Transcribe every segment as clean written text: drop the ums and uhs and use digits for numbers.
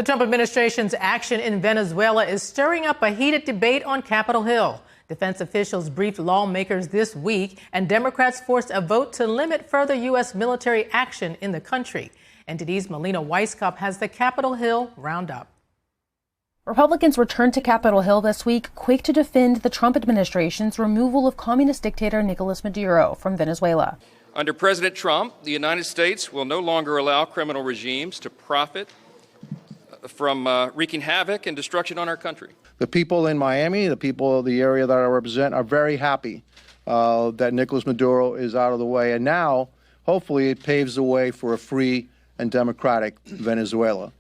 The Trump administration's action in Venezuela is stirring up a heated debate on Capitol Hill. Defense officials briefed lawmakers this week, and Democrats forced a vote to limit further U.S. military action in the country. NTD's Melina Weisskopf has the Capitol Hill roundup. Republicans returned to Capitol Hill this week, quick to defend the Trump administration's removal of communist dictator Nicolas Maduro from Venezuela. Under President Trump, the United States will no longer allow criminal regimes to profit from wreaking havoc and destruction on our country. The people in Miami, the people of the area that I represent, are very happy that Nicolas Maduro is out of the way. And now, hopefully, it paves the way for a free and democratic Venezuela.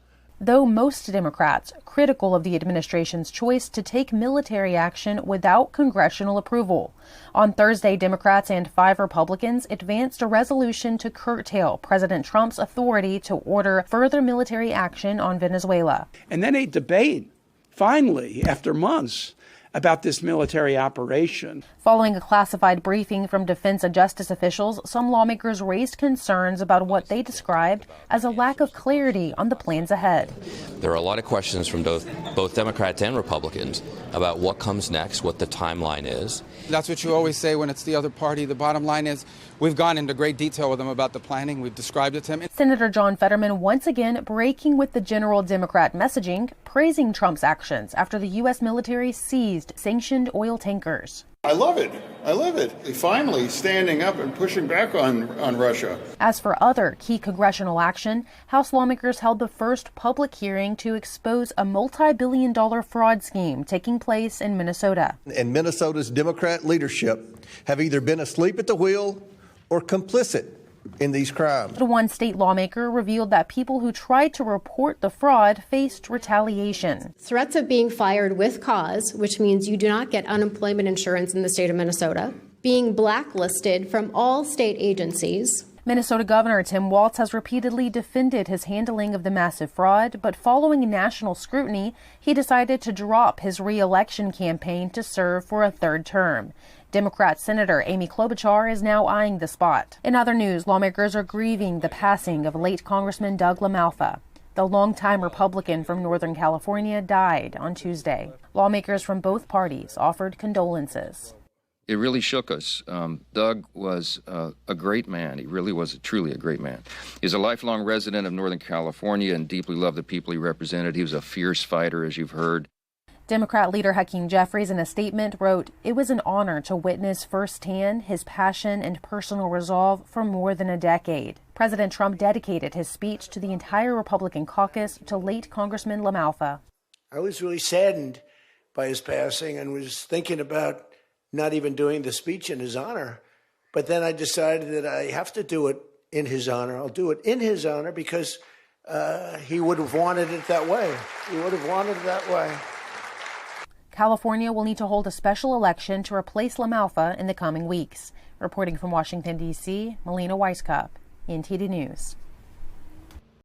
Though most Democrats critical of the administration's choice to take military action without congressional approval. On Thursday, Democrats and 5 Republicans advanced a resolution to curtail President Trump's authority to order further military action on Venezuela. And then a debate, finally, after months, about this military operation. Following a classified briefing from defense and justice officials, some lawmakers raised concerns about what they described as a lack of clarity on the plans ahead. There are a lot of questions from both Democrats and Republicans about what comes next, what the timeline is. That's what you always say when it's the other party. The bottom line is we've gone into great detail with them about the planning. We've described it to them. Senator John Fetterman once again breaking with the general Democrat messaging, praising Trump's actions after the U.S. military seized sanctioned oil tankers. I love it. I love it. Finally standing up and pushing back on Russia. As for other key congressional action, House lawmakers held the first public hearing to expose a multi-billion-dollar fraud scheme taking place in Minnesota. And Minnesota's Democrat leadership have either been asleep at the wheel or complicit in these crimes. One state lawmaker revealed that people who tried to report the fraud faced retaliation. Threats of being fired with cause, which means you do not get unemployment insurance in the state of Minnesota, being blacklisted from all state agencies. Minnesota Governor Tim Walz has repeatedly defended his handling of the massive fraud, but following national scrutiny, he decided to drop his re-election campaign to serve for a third term. Democrat Senator Amy Klobuchar is now eyeing the spot. In other news, lawmakers are grieving the passing of late Congressman Doug LaMalfa. The longtime Republican from Northern California died on Tuesday. Lawmakers from both parties offered condolences. It really shook us. Doug was a great man. He really was truly a great man. He's a lifelong resident of Northern California and deeply loved the people he represented. He was a fierce fighter, as you've heard. Democrat leader Hakeem Jeffries in a statement wrote, "It was an honor to witness firsthand his passion and personal resolve for more than a decade." President Trump dedicated his speech to the entire Republican caucus to late Congressman LaMalfa. I was really saddened by his passing and was thinking about not even doing the speech in his honor. But then I decided that I have to do it in his honor. I'll do it in his honor because he would have wanted it that way. He would have wanted it that way. California will need to hold a special election to replace LaMalfa in the coming weeks. Reporting from Washington, D.C., Melina Weisskopf, NTD News.